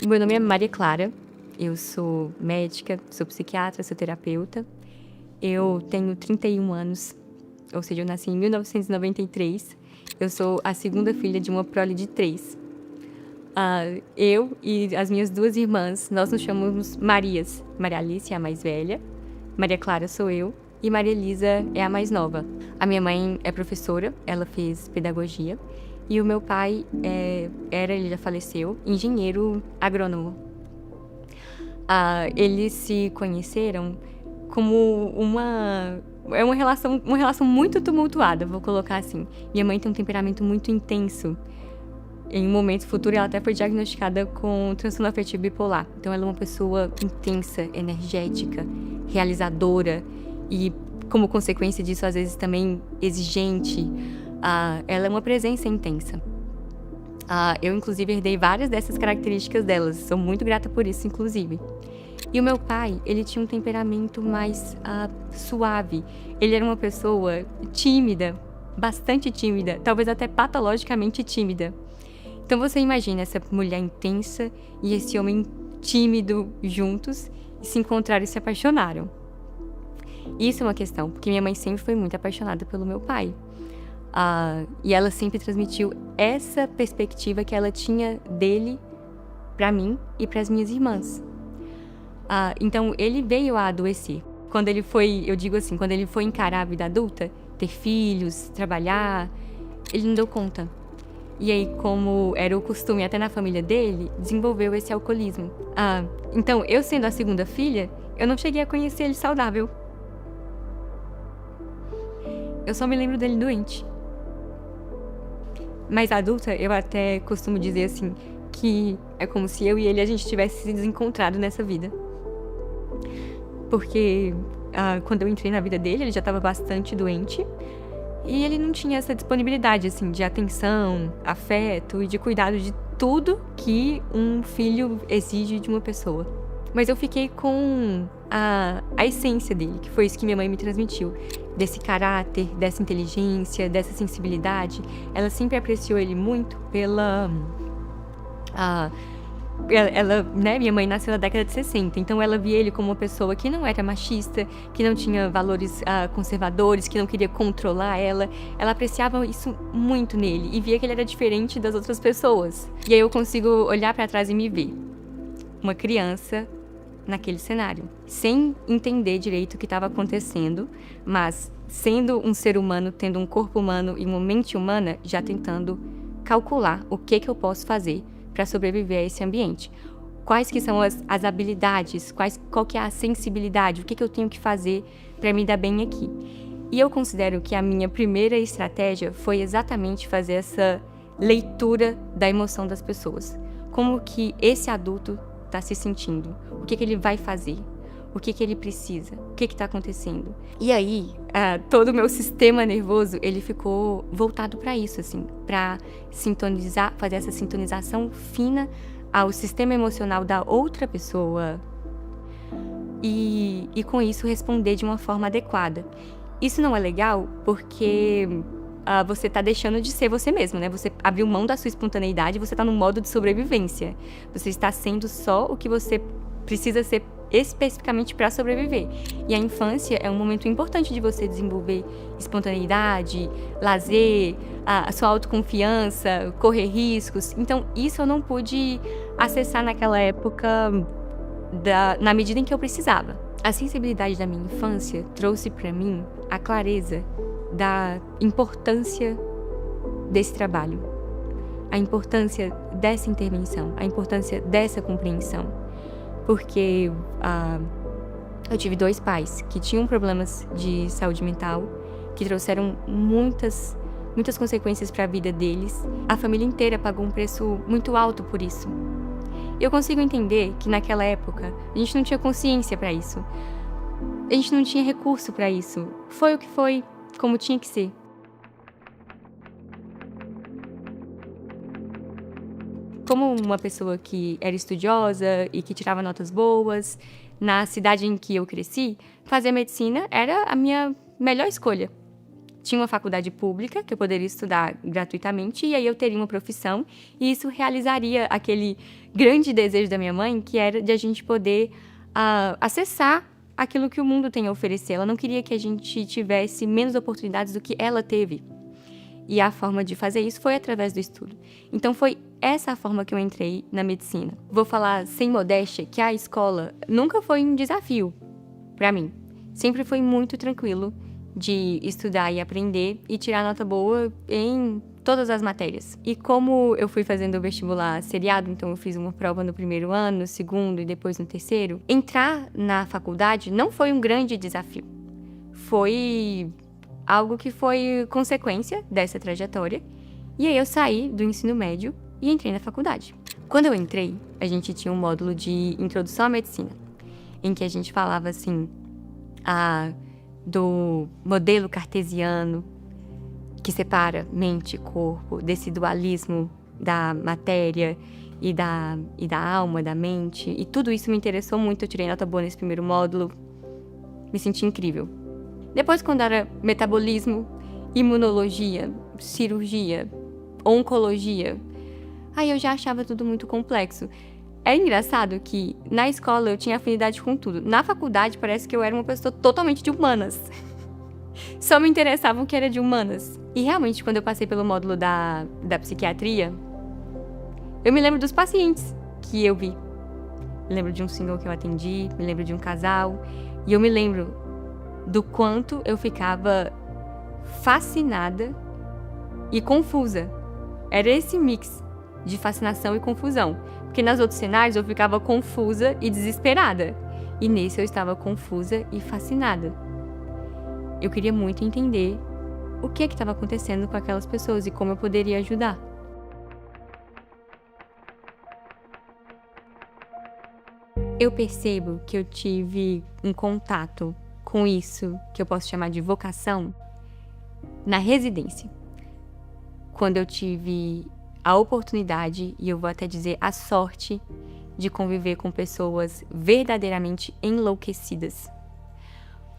Meu nome é Maria Clara, eu sou médica, sou psiquiatra, sou terapeuta. Eu tenho 31 anos, ou seja, eu nasci em 1993. Eu sou a segunda filha de uma prole de 3. Eu e as minhas 2 irmãs, nós nos chamamos Marias. Maria Alice é a mais velha, Maria Clara sou eu e Maria Elisa é a mais nova. A minha mãe é professora, ela fez pedagogia. E o meu pai ele já faleceu, engenheiro agrônomo. Eles se conheceram como uma relação muito tumultuada, vou colocar assim. Minha mãe tem um temperamento muito intenso. Em um momento futuro, ela até foi diagnosticada com transtorno afetivo bipolar. Então, ela é uma pessoa intensa, energética, realizadora e, como consequência disso, às vezes também exigente. Ela é uma presença intensa. Eu, inclusive, herdei várias dessas características delas. Sou muito grata por isso, inclusive. E o meu pai, ele tinha um temperamento mais suave. Ele era uma pessoa tímida, bastante tímida, talvez até patologicamente tímida. Então você imagina essa mulher intensa e esse homem tímido juntos e se encontraram e se apaixonaram. Isso é uma questão, porque minha mãe sempre foi muito apaixonada pelo meu pai. E ela sempre transmitiu essa perspectiva que ela tinha dele para mim e para as minhas irmãs. Então ele veio a adoecer. Quando ele foi, eu digo assim, quando ele foi encarar a vida adulta, ter filhos, trabalhar, ele não deu conta. E aí, como era o costume até na família dele, desenvolveu esse alcoolismo. Então, eu sendo a segunda filha, eu não cheguei a conhecer ele saudável. Eu só me lembro dele doente. Mas adulta, eu até costumo dizer assim, que é como se eu e ele, a gente tivesse se desencontrado nessa vida. Porque quando eu entrei na vida dele, ele já estava bastante doente. E ele não tinha essa disponibilidade, assim, de atenção, afeto e de cuidado de tudo que um filho exige de uma pessoa. Mas eu fiquei com a essência dele, que foi isso que minha mãe me transmitiu. Desse caráter, dessa inteligência, dessa sensibilidade. Ela sempre apreciou ele muito pela... minha mãe nasceu na década de 60, então ela via ele como uma pessoa que não era machista, que não tinha valores conservadores, que não queria controlar ela. Ela apreciava isso muito nele e via que ele era diferente das outras pessoas. E aí eu consigo olhar para trás e me ver uma criança naquele cenário, sem entender direito o que estava acontecendo, mas sendo um ser humano, tendo um corpo humano e uma mente humana, já tentando calcular o que eu posso fazer para sobreviver a esse ambiente. Quais que são as habilidades, qual que é a sensibilidade, o que eu tenho que fazer para me dar bem aqui. E eu considero que a minha primeira estratégia foi exatamente fazer essa leitura da emoção das pessoas. Como que esse adulto está se sentindo, o que ele vai fazer, o que ele precisa, o que está acontecendo. E aí, todo o meu sistema nervoso, ele ficou voltado para isso, assim, para sintonizar, fazer essa sintonização fina ao sistema emocional da outra pessoa e com isso responder de uma forma adequada. Isso não é legal porque você está deixando de ser você mesmo, né? Você abriu mão da sua espontaneidade, você está no modo de sobrevivência. Você está sendo só o que você precisa ser especificamente para sobreviver. E a infância é um momento importante de você desenvolver espontaneidade, lazer, a sua autoconfiança, correr riscos. Então, isso eu não pude acessar naquela época na medida em que eu precisava. A sensibilidade da minha infância trouxe para mim a clareza da importância desse trabalho, a importância dessa intervenção, a importância dessa compreensão. Porque eu tive 2 pais que tinham problemas de saúde mental, que trouxeram muitas consequências para a vida deles. A família inteira pagou um preço muito alto por isso. Eu consigo entender que naquela época a gente não tinha consciência para isso. A gente não tinha recurso para isso. Foi o que foi, como tinha que ser. Como uma pessoa que era estudiosa e que tirava notas boas, na cidade em que eu cresci, fazer medicina era a minha melhor escolha. tinha uma faculdade pública que eu poderia estudar gratuitamente e aí eu teria uma profissão e isso realizaria aquele grande desejo da minha mãe, que era de a gente poder acessar aquilo que o mundo tem a oferecer. Ela não queria que a gente tivesse menos oportunidades do que ela teve. E a forma de fazer isso foi através do estudo. Então foi essa a forma que eu entrei na medicina. Vou falar sem modéstia que a escola nunca foi um desafio para mim. Sempre foi muito tranquilo de estudar e aprender e tirar nota boa em todas as matérias. E como eu fui fazendo o vestibular seriado, então eu fiz uma prova no primeiro ano, no segundo e depois no terceiro, entrar na faculdade não foi um grande desafio. Foi algo que foi consequência dessa trajetória. E aí eu saí do ensino médio e entrei na faculdade. Quando eu entrei, a gente tinha um módulo de introdução à medicina, em que a gente falava assim, do modelo cartesiano, que separa mente e corpo, desse dualismo da matéria e da alma, da mente. E tudo isso me interessou muito, eu tirei nota boa nesse primeiro módulo, me senti incrível. Depois, quando era metabolismo, imunologia, cirurgia, oncologia, aí eu já achava tudo muito complexo. É engraçado que na escola eu tinha afinidade com tudo. Na faculdade parece que eu era uma pessoa totalmente de humanas. Só me interessava o que era de humanas. E realmente, quando eu passei pelo módulo da psiquiatria, eu me lembro dos pacientes que eu vi. Me lembro de um senhor que eu atendi, me lembro de um casal. E eu me lembro do quanto eu ficava fascinada e confusa. Era esse mix de fascinação e confusão. Porque nos outros cenários eu ficava confusa e desesperada. E nesse eu estava confusa e fascinada. Eu queria muito entender o que estava acontecendo com aquelas pessoas e como eu poderia ajudar. Eu percebo que eu tive um contato com isso, que eu posso chamar de vocação, na residência. Quando eu tive a oportunidade, e eu vou até dizer a sorte, de conviver com pessoas verdadeiramente enlouquecidas.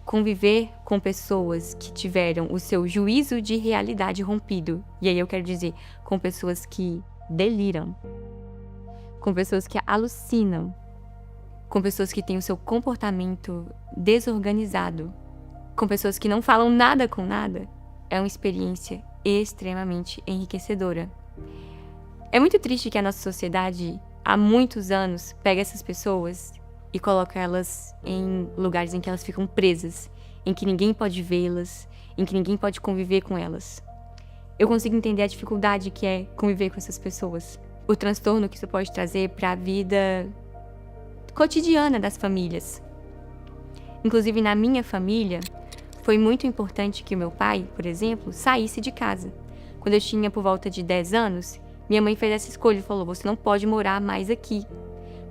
Conviver com pessoas que tiveram o seu juízo de realidade rompido. E aí eu quero dizer, com pessoas que deliram, com pessoas que alucinam, com pessoas que têm o seu comportamento desorganizado, com pessoas que não falam nada com nada, é uma experiência extremamente enriquecedora. É muito triste que a nossa sociedade, há muitos anos, pega essas pessoas e coloca elas em lugares em que elas ficam presas, em que ninguém pode vê-las, em que ninguém pode conviver com elas. Eu consigo entender a dificuldade que é conviver com essas pessoas, o transtorno que isso pode trazer para a vida cotidiana das famílias. Inclusive, na minha família, foi muito importante que o meu pai, por exemplo, saísse de casa. Quando eu tinha por volta de 10 anos, minha mãe fez essa escolha e falou: você não pode morar mais aqui,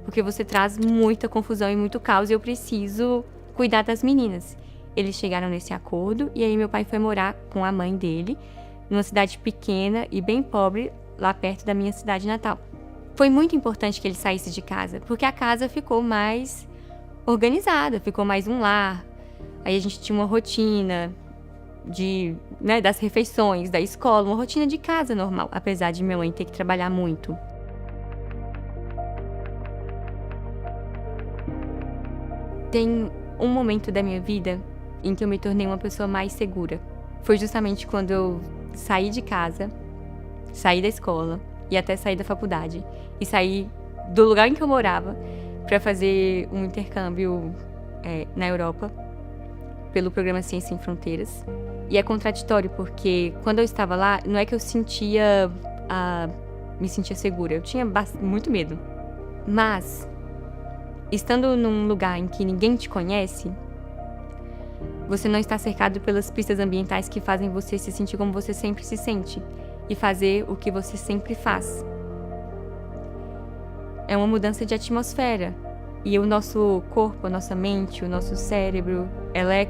porque você traz muita confusão e muito caos e eu preciso cuidar das meninas. Eles chegaram nesse acordo e aí meu pai foi morar com a mãe dele, numa cidade pequena e bem pobre, lá perto da minha cidade natal. Foi muito importante que ele saísse de casa, porque a casa ficou mais organizada, ficou mais um lar. Aí a gente tinha uma rotina das refeições, da escola, uma rotina de casa normal, apesar de minha mãe ter que trabalhar muito. Tem um momento da minha vida em que eu me tornei uma pessoa mais segura. Foi justamente quando eu saí de casa, saí da escola e até saí da faculdade. E saí do lugar em que eu morava para fazer um intercâmbio na Europa, pelo programa Ciência Sem Fronteiras. E é contraditório, porque quando eu estava lá, não é que eu me sentia segura. Eu tinha muito medo. Mas, estando num lugar em que ninguém te conhece, você não está cercado pelas pistas ambientais que fazem você se sentir como você sempre se sente e fazer o que você sempre faz. É uma mudança de atmosfera. E o nosso corpo, a nossa mente, o nosso cérebro, ela é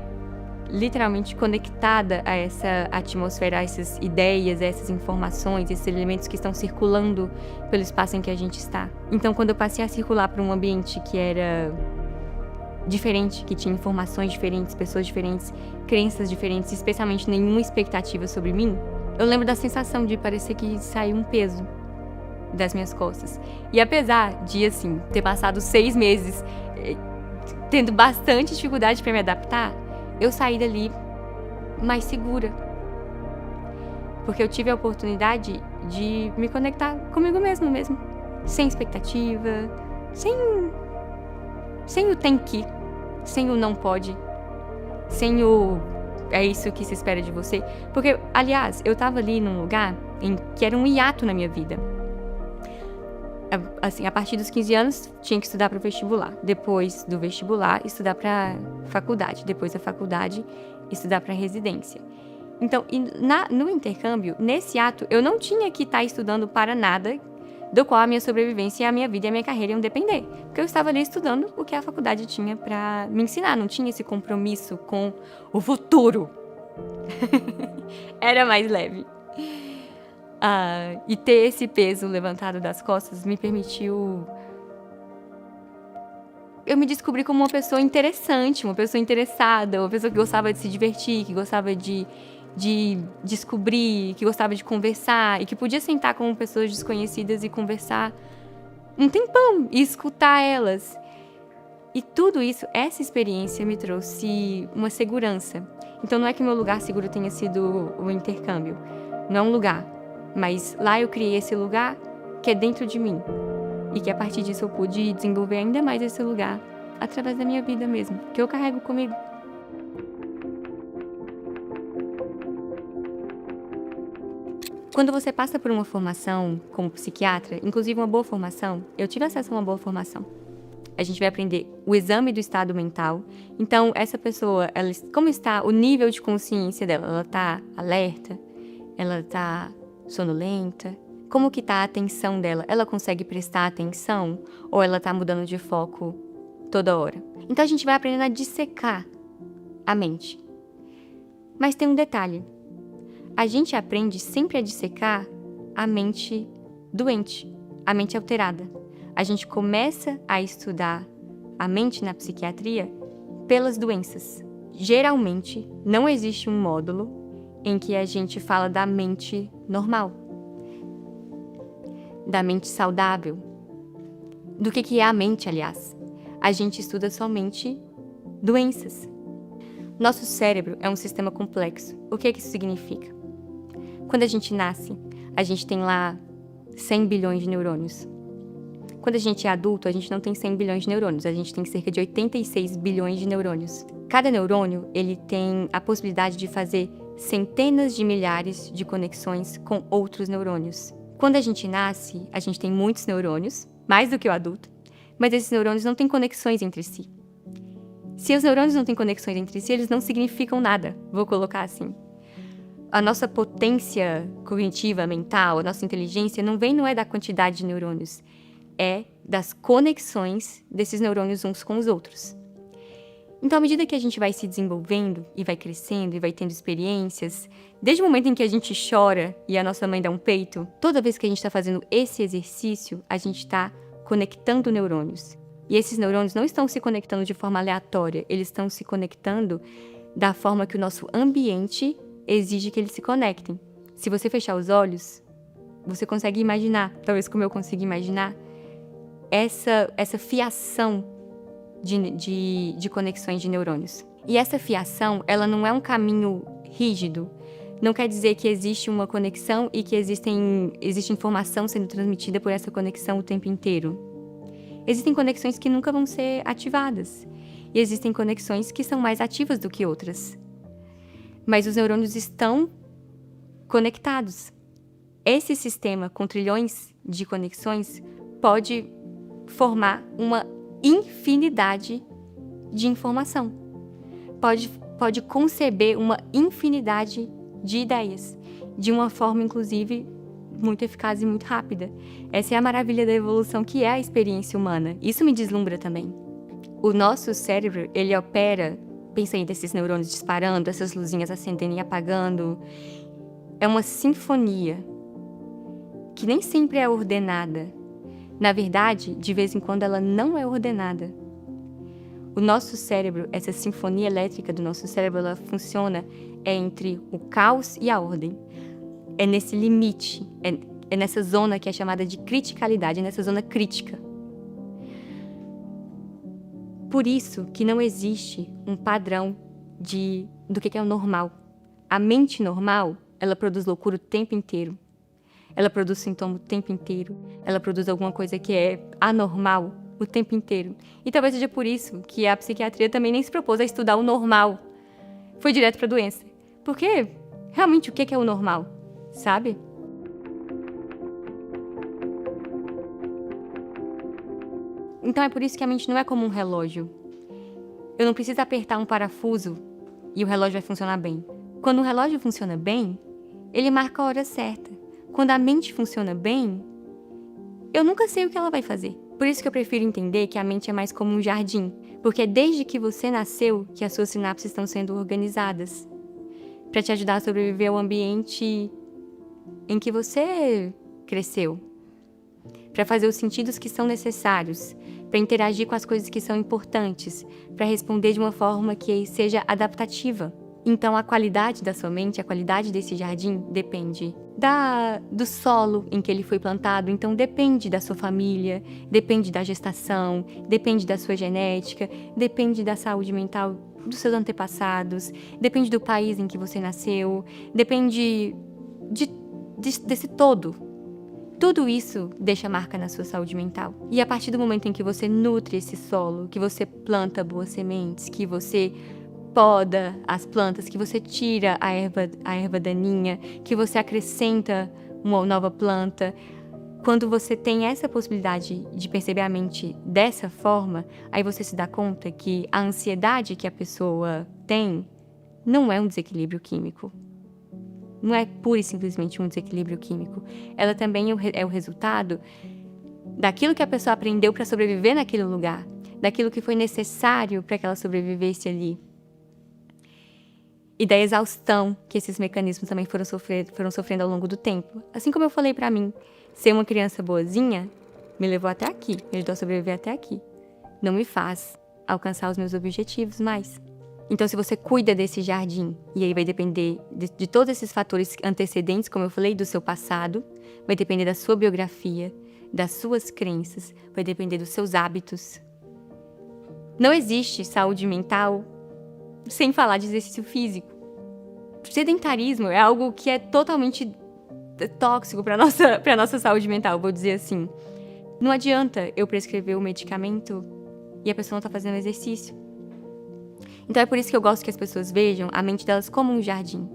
literalmente conectada a essa atmosfera, a essas ideias, a essas informações, esses elementos que estão circulando pelo espaço em que a gente está. Então, quando eu passei a circular para um ambiente que era diferente, que tinha informações diferentes, pessoas diferentes, crenças diferentes, especialmente nenhuma expectativa sobre mim, eu lembro da sensação de parecer que saiu um peso das minhas costas. E apesar de, assim, ter passado 6 meses tendo bastante dificuldade para me adaptar, eu saí dali mais segura. Porque eu tive a oportunidade de me conectar comigo mesma mesmo. Sem expectativa, sem o tem que, sem o não pode, sem o é isso que se espera de você. Porque, aliás, eu tava ali num lugar em que era um hiato na minha vida. Assim, a partir dos 15 anos, tinha que estudar para o vestibular. Depois do vestibular, estudar para faculdade. Depois da faculdade, estudar para residência. Então, no intercâmbio, nesse ato, eu não tinha que estar estudando para nada do qual a minha sobrevivência, a minha vida e a minha carreira iam depender. Porque eu estava ali estudando o que a faculdade tinha para me ensinar. Não tinha esse compromisso com o futuro. Era mais leve. E ter esse peso levantado das costas me permitiu... Eu me descobri como uma pessoa interessante, uma pessoa interessada, uma pessoa que gostava de se divertir, que gostava de descobrir, que gostava de conversar e que podia sentar com pessoas desconhecidas e conversar um tempão e escutar elas. E tudo isso, essa experiência me trouxe uma segurança. Então não é que meu lugar seguro tenha sido o intercâmbio, não é um lugar, mas lá eu criei esse lugar que é dentro de mim e que a partir disso eu pude desenvolver ainda mais esse lugar através da minha vida mesmo, que eu carrego comigo. Quando você passa por uma formação como psiquiatra, inclusive uma boa formação, eu tive acesso a uma boa formação. A gente vai aprender o exame do estado mental. Então, essa pessoa, como está o nível de consciência dela? Ela está alerta? Ela está sonolenta? Como que está a atenção dela? Ela consegue prestar atenção? Ou ela está mudando de foco toda hora? Então, a gente vai aprendendo a dissecar a mente. Mas tem um detalhe. A gente aprende sempre a dissecar a mente doente, a mente alterada. A gente começa a estudar a mente na psiquiatria pelas doenças. Geralmente, não existe um módulo em que a gente fala da mente normal, da mente saudável. Do que é a mente, aliás. A gente estuda somente doenças. Nosso cérebro é um sistema complexo. O que isso significa? Quando a gente nasce, a gente tem lá 100 bilhões de neurônios. Quando a gente é adulto, a gente não tem 100 bilhões de neurônios, a gente tem cerca de 86 bilhões de neurônios. Cada neurônio, ele tem a possibilidade de fazer centenas de milhares de conexões com outros neurônios. Quando a gente nasce, a gente tem muitos neurônios, mais do que o adulto, mas esses neurônios não têm conexões entre si. Se os neurônios não têm conexões entre si, eles não significam nada, vou colocar assim. A nossa potência cognitiva, mental, a nossa inteligência não é da quantidade de neurônios, é das conexões desses neurônios uns com os outros. Então, à medida que a gente vai se desenvolvendo e vai crescendo e vai tendo experiências, desde o momento em que a gente chora e a nossa mãe dá um peito, toda vez que a gente está fazendo esse exercício, a gente está conectando neurônios. E esses neurônios não estão se conectando de forma aleatória, eles estão se conectando da forma que o nosso ambiente exige que eles se conectem. Se você fechar os olhos, você consegue imaginar, talvez como eu consigo imaginar, essa fiação de conexões de neurônios. E essa fiação, ela não é um caminho rígido. Não quer dizer que existe uma conexão e que existe informação sendo transmitida por essa conexão o tempo inteiro. Existem conexões que nunca vão ser ativadas. E existem conexões que são mais ativas do que outras. Mas os neurônios estão conectados. Esse sistema com trilhões de conexões pode formar uma infinidade de informação. Pode conceber uma infinidade de ideias, de uma forma, inclusive, muito eficaz e muito rápida. Essa é a maravilha da evolução, que é a experiência humana. Isso me deslumbra também. O nosso cérebro, ele opera, pensa aí desses neurônios disparando, essas luzinhas acendendo e apagando. É uma sinfonia que nem sempre é ordenada. Na verdade, de vez em quando ela não é ordenada. O nosso cérebro, essa sinfonia elétrica do nosso cérebro, ela funciona entre o caos e a ordem. É nesse limite, é nessa zona que é chamada de criticalidade, é nessa zona crítica. Por isso que não existe um padrão do que é o normal. A mente normal, ela produz loucura o tempo inteiro. Ela produz sintoma o tempo inteiro. Ela produz alguma coisa que é anormal o tempo inteiro. E talvez seja por isso que a psiquiatria também nem se propôs a estudar o normal. Foi direto para a doença. Porque, realmente, o que é o normal? Sabe? Então é por isso que a mente não é como um relógio. Eu não preciso apertar um parafuso e o relógio vai funcionar bem. Quando o relógio funciona bem, ele marca a hora certa. Quando a mente funciona bem, eu nunca sei o que ela vai fazer. Por isso que eu prefiro entender que a mente é mais como um jardim, porque é desde que você nasceu que as suas sinapses estão sendo organizadas para te ajudar a sobreviver ao ambiente em que você cresceu, para fazer os sentidos que são necessários, para interagir com as coisas que são importantes, para responder de uma forma que seja adaptativa. Então, a qualidade da sua mente, a qualidade desse jardim depende do solo em que ele foi plantado. Então, depende da sua família, depende da gestação, depende da sua genética, depende da saúde mental dos seus antepassados, depende do país em que você nasceu, depende desse todo. Tudo isso deixa marca na sua saúde mental. E a partir do momento em que você nutre esse solo, que você planta boas sementes, que você poda as plantas, que você tira a erva daninha, que você acrescenta uma nova planta. Quando você tem essa possibilidade de perceber a mente dessa forma, aí você se dá conta que a ansiedade que a pessoa tem não é um desequilíbrio químico. Não é pura e simplesmente um desequilíbrio químico. Ela também é o resultado daquilo que a pessoa aprendeu para sobreviver naquele lugar, daquilo que foi necessário para que ela sobrevivesse ali. E da exaustão que esses mecanismos também foram sofrendo ao longo do tempo. Assim como eu falei pra mim, ser uma criança boazinha me levou até aqui, me ajudou a sobreviver até aqui. Não me faz alcançar os meus objetivos mais. Então, se você cuida desse jardim, e aí vai depender de todos esses fatores antecedentes, como eu falei, do seu passado, vai depender da sua biografia, das suas crenças, vai depender dos seus hábitos. Não existe saúde mental sem falar de exercício físico. O sedentarismo é algo que é totalmente tóxico para nossa saúde mental, vou dizer assim. Não adianta eu prescrever o medicamento e a pessoa não está fazendo exercício. Então é por isso que eu gosto que as pessoas vejam a mente delas como um jardim,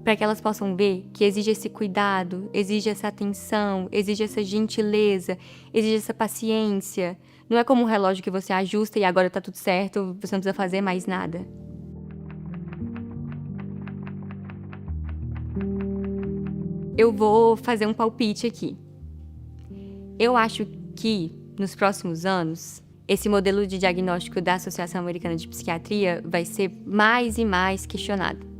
para que elas possam ver que exige esse cuidado, exige essa atenção, exige essa gentileza, exige essa paciência. Não é como um relógio que você ajusta e agora está tudo certo, você não precisa fazer mais nada. Eu vou fazer um palpite aqui. Eu acho que, nos próximos anos, esse modelo de diagnóstico da Associação Americana de Psiquiatria vai ser mais e mais questionado.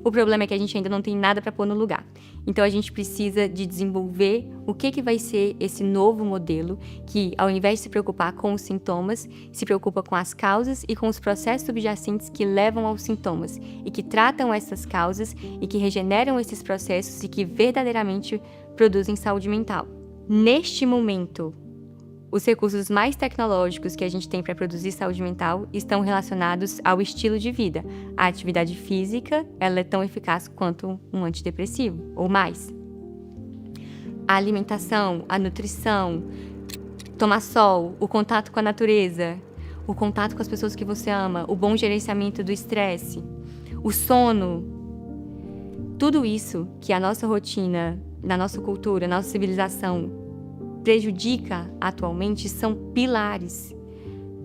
O problema é que a gente ainda não tem nada para pôr no lugar. Então, a gente precisa de desenvolver o que vai ser esse novo modelo que, ao invés de se preocupar com os sintomas, se preocupa com as causas e com os processos subjacentes que levam aos sintomas e que tratam essas causas e que regeneram esses processos e que verdadeiramente produzem saúde mental. Neste momento, os recursos mais tecnológicos que a gente tem para produzir saúde mental estão relacionados ao estilo de vida. A atividade física, ela é tão eficaz quanto um antidepressivo, ou mais. A alimentação, a nutrição, tomar sol, o contato com a natureza, o contato com as pessoas que você ama, o bom gerenciamento do estresse, o sono. Tudo isso que a nossa rotina, na nossa cultura, na nossa civilização prejudica atualmente são pilares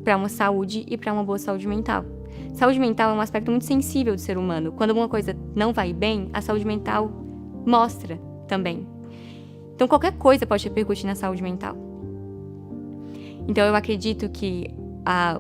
para uma saúde e para uma boa saúde mental. Saúde mental é um aspecto muito sensível do ser humano. Quando alguma coisa não vai bem, a saúde mental mostra também. Então, qualquer coisa pode repercutir na saúde mental. Então, eu acredito que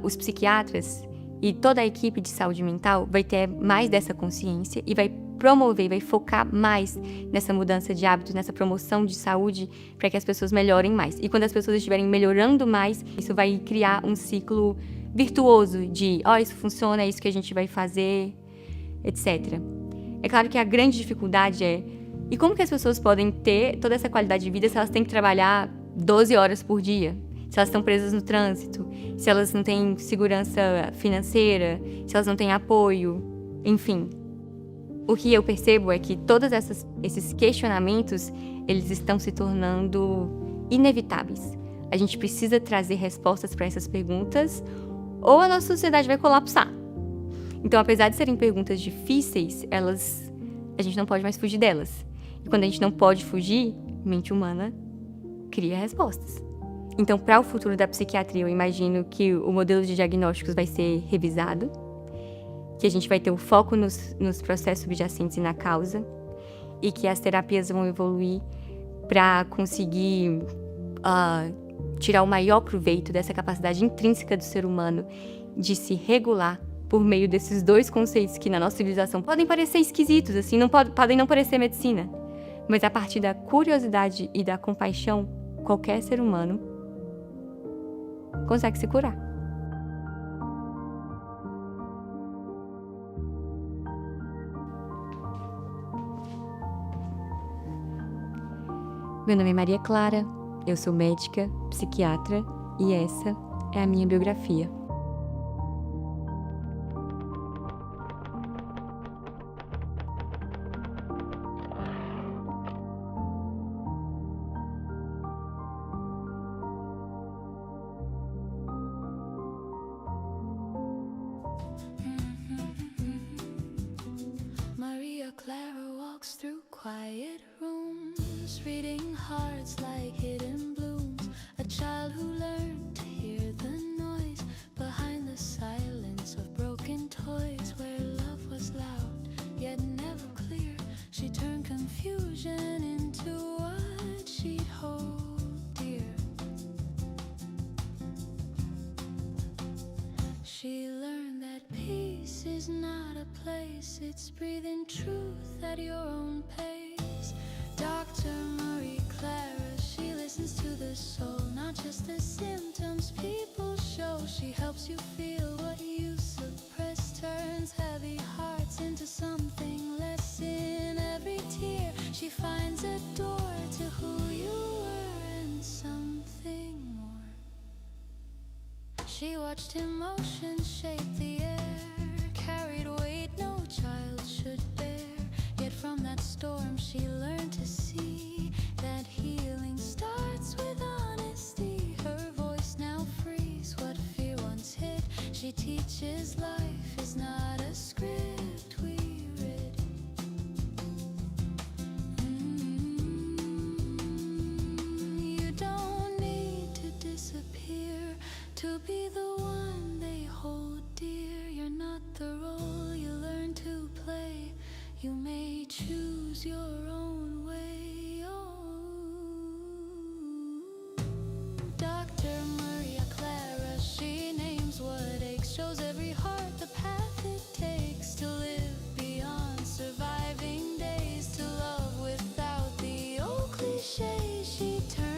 os psiquiatras e toda a equipe de saúde mental vai ter mais dessa consciência e vai promover, vai focar mais nessa mudança de hábitos, nessa promoção de saúde, para que as pessoas melhorem mais. E quando as pessoas estiverem melhorando mais, isso vai criar um ciclo virtuoso de, isso funciona, é isso que a gente vai fazer, etc. É claro que a grande dificuldade é, e como que as pessoas podem ter toda essa qualidade de vida se elas têm que trabalhar 12 horas por dia? Se elas estão presas no trânsito, se elas não têm segurança financeira, se elas não têm apoio, enfim. O que eu percebo é que todos esses questionamentos, eles estão se tornando inevitáveis. A gente precisa trazer respostas para essas perguntas ou a nossa sociedade vai colapsar. Então, apesar de serem perguntas difíceis, a gente não pode mais fugir delas. E quando a gente não pode fugir, mente humana cria respostas. Então, para o futuro da psiquiatria, eu imagino que o modelo de diagnósticos vai ser revisado, que a gente vai ter o foco nos processos subjacentes e na causa, e que as terapias vão evoluir para conseguir tirar o maior proveito dessa capacidade intrínseca do ser humano de se regular por meio desses dois conceitos que na nossa civilização podem parecer esquisitos, assim, podem não parecer medicina, mas a partir da curiosidade e da compaixão, qualquer ser humano consegue se curar. Meu nome é Maria Clara, eu sou médica, psiquiatra e essa é a minha biografia. Maria Clara walks through quiet rooms, reading hearts like hidden blooms. A child who learned to hear the noise behind the silence of broken toys. Where love was loud, yet never clear. She turned confusion into what she'd hold dear. She learned that peace is not a place, it's breathing truth at your own pace. Dr. Marie Clara, she listens to the soul, not just the symptoms people show. She helps you feel what you suppress, turns heavy hearts into something less. In every tear, she finds a door to who you were and something more. She watched emotions shape the air, carried weight no child should bear. Yet from that storm she learned to see that healing starts with honesty. Her voice now frees what fear once hid. She teaches life is not a script we read. You don't need to disappear to be the one they hold dear. You're not the role you learn to play. You may choose your own way. Dr. Maria Clara, she names what aches, shows every heart the path it takes to live beyond surviving days, to love without the old cliches. She turns